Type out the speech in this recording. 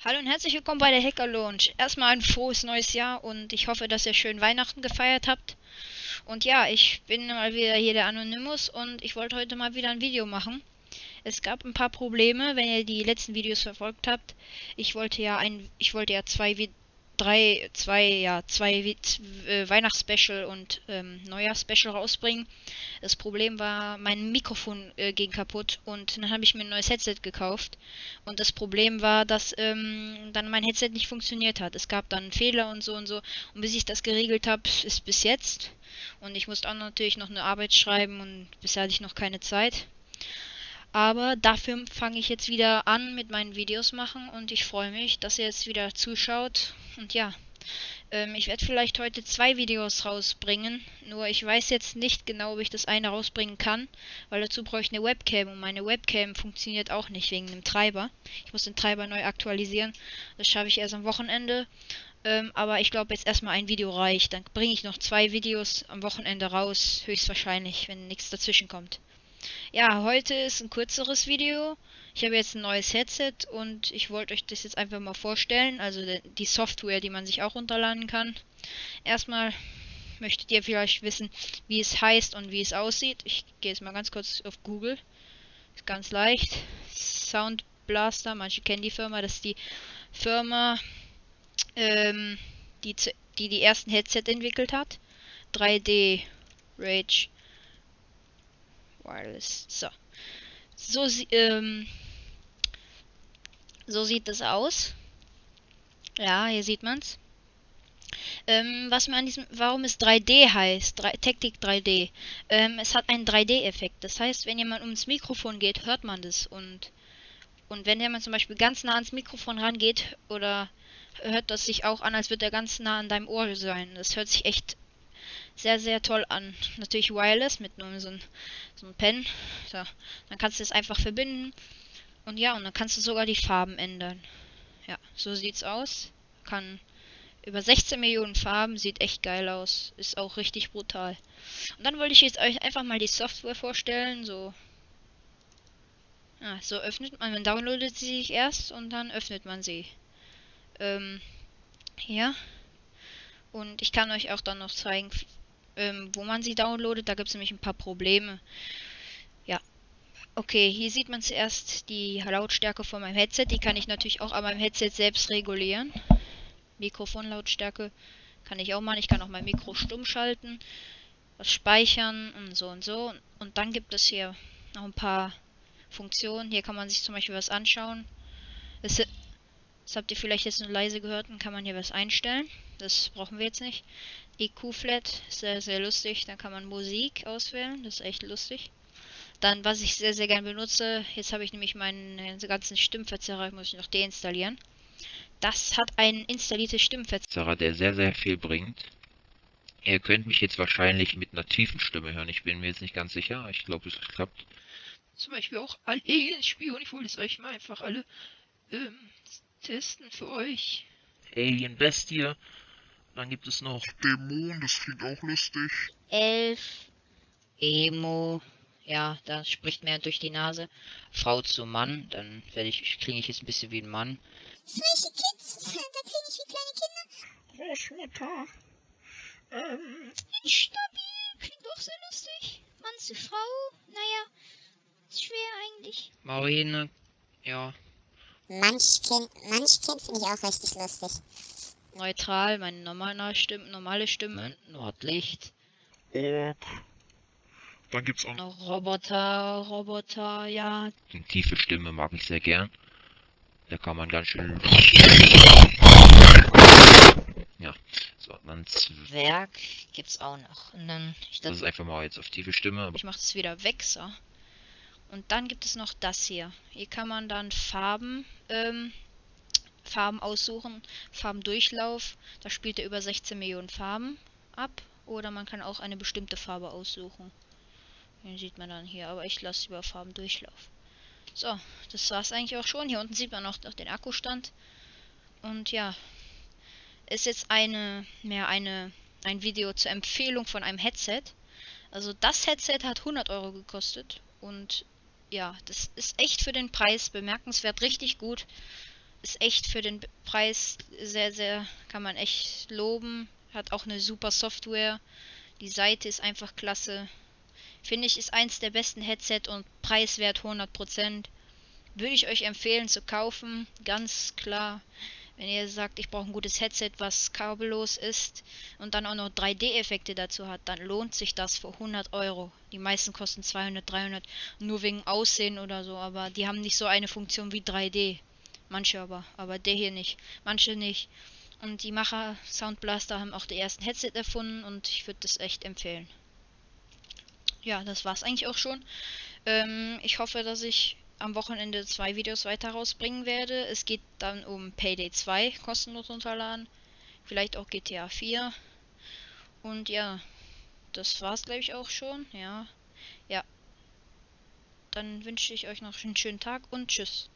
Hallo und herzlich willkommen bei der Hacker Lounge. Erstmal ein frohes neues Jahr und ich hoffe, dass ihr schön Weihnachten gefeiert habt. Und ja, ich bin mal wieder hier der Anonymous und ich wollte heute mal wieder ein Video machen. Es gab ein paar Probleme, wenn ihr die letzten Videos verfolgt habt. Ich wollte ja zwei Weihnachtsspecial und Neujahr-Special rausbringen. Das Problem war, mein Mikrofon ging kaputt und dann habe ich mir ein neues Headset gekauft. Und das Problem war, dass dann mein Headset nicht funktioniert hat. Es gab dann einen Fehler und so und so. Und bis ich das geregelt habe, ist bis jetzt. Und ich musste auch natürlich noch eine Arbeit schreiben und bisher hatte ich noch keine Zeit. Aber dafür fange ich jetzt wieder an mit meinen Videos machen und ich freue mich, dass ihr jetzt wieder zuschaut. Und ja, ich werde vielleicht heute zwei Videos rausbringen. Nur ich weiß jetzt nicht genau, ob ich das eine rausbringen kann, weil dazu brauche ich eine Webcam und meine Webcam funktioniert auch nicht wegen dem Treiber. Ich muss den Treiber neu aktualisieren. Das schaffe ich erst am Wochenende. Aber ich glaube jetzt erstmal ein Video reicht. Dann bringe ich noch zwei Videos am Wochenende raus, höchstwahrscheinlich, wenn nichts dazwischen kommt. Ja, heute ist ein kürzeres Video. Ich habe jetzt ein neues Headset und ich wollte euch das jetzt einfach mal vorstellen. Also die Software, die man sich auch runterladen kann. Erstmal möchtet ihr vielleicht wissen, wie es heißt und wie es aussieht. Ich gehe jetzt mal ganz kurz auf Google. Ist ganz leicht. Sound Blaster, manche kennen die Firma. Das ist die Firma, ähm, die ersten Headset entwickelt hat. 3D Rage Wireless. So, so sieht es aus. Ja, hier sieht man's. Warum es 3D heißt, Tactic 3D. Es hat einen 3D-Effekt. Das heißt, wenn jemand ums Mikrofon geht, hört man das. Und wenn jemand zum Beispiel ganz nah ans Mikrofon rangeht, oder hört das sich auch an, als würde er ganz nah an deinem Ohr sein. Das hört sich echt sehr, sehr toll an. Natürlich wireless mit nur so ein Pen. So, dann kannst du es einfach verbinden. Und ja, und dann kannst du sogar die Farben ändern. Ja, so sieht's aus. Kann über 16 Millionen Farben, sieht echt geil aus. Ist auch richtig brutal. Und dann wollte ich jetzt euch einfach mal die Software vorstellen. So öffnet man downloadet sie sich erst und dann öffnet man sie. Ja. Und ich kann euch auch dann noch zeigen, wo man sie downloadet. Da gibt es nämlich ein paar Probleme. Ja. Okay, hier sieht man zuerst die Lautstärke von meinem Headset. Die kann ich natürlich auch an meinem Headset selbst regulieren. Mikrofonlautstärke kann ich auch machen. Ich kann auch mein Mikro stumm schalten, was speichern und so und so. Und dann gibt es hier noch ein paar Funktionen. Hier kann man sich zum Beispiel was anschauen. Das habt ihr vielleicht jetzt nur leise gehört. Dann kann man hier was einstellen. Das brauchen wir jetzt nicht. EQ-Flat, sehr, sehr lustig. Dann kann man Musik auswählen. Das ist echt lustig. Dann, was ich sehr, sehr gern benutze, jetzt habe ich nämlich meinen ganzen Stimmverzerrer, muss ich noch deinstallieren. Das hat ein installiertes Stimmverzerrer, Der sehr, sehr viel bringt. Ihr könnt mich jetzt wahrscheinlich mit einer tiefen Stimme hören. Ich bin mir jetzt nicht ganz sicher. Ich glaube, es klappt. Zum Beispiel auch Alien-Spion. Ich wollte es euch mal einfach alle testen für euch. Alien Bestie. Dann gibt es noch Dämon, das klingt auch lustig. Elf, Emo, ja, da spricht mir durch die Nase. Frau zu Mann, dann klinge ich jetzt ein bisschen wie ein Mann. Freche Kids, da klinge ich wie kleine Kinder. Großmutter. Stabi, klingt auch sehr lustig. Mann zu Frau, naja, ist schwer eigentlich. Marine. Ja. Manchkind finde ich auch richtig lustig. Neutral, meine normale Stimme, Nordlicht. Orb. Dann gibt's auch noch Noch Roboter, ja. Die tiefe Stimme mag ich sehr gern. Da kann man ganz schön... Ja. So, dann Werk gibt's auch noch. Und dann, das ist einfach mal jetzt auf tiefe Stimme. ich mache das wieder weg, so. Und dann gibt es noch das hier. Hier kann man dann Farben aussuchen. Farbendurchlauf. Da spielt er über 16 Millionen Farben ab. Oder man kann auch eine bestimmte Farbe aussuchen. Den sieht man dann hier. Aber ich lasse über Farbendurchlauf. So, das war's eigentlich auch schon. Hier unten sieht man noch den Akkustand. Und ja, ist jetzt ein Video zur Empfehlung von einem Headset. Also das Headset hat 100 Euro gekostet. Und ja, das ist echt für den Preis bemerkenswert richtig gut. ist echt für den Preis sehr, sehr, kann man echt loben. Hat auch eine super Software. Die Seite ist einfach klasse. Finde ich, ist eins der besten Headset und preiswert 100%. Würde ich euch empfehlen zu kaufen, ganz klar. Wenn ihr sagt, ich brauche ein gutes Headset, was kabellos ist und dann auch noch 3D-Effekte dazu hat, dann lohnt sich das für 100 Euro. Die meisten kosten 200, 300, nur wegen Aussehen oder so, aber die haben nicht so eine Funktion wie 3D. Manche aber der hier nicht. Manche nicht. Und die Macher Sound Blaster haben auch die ersten Headset erfunden und ich würde das echt empfehlen. Ja, das war's eigentlich auch schon. Ich hoffe, dass ich am Wochenende 2 Videos weiter rausbringen werde. Es geht dann um Payday 2, kostenlos runterladen. Vielleicht auch GTA 4. Und ja, das war's glaube ich auch schon. Ja. Ja. Dann wünsche ich euch noch einen schönen Tag und tschüss.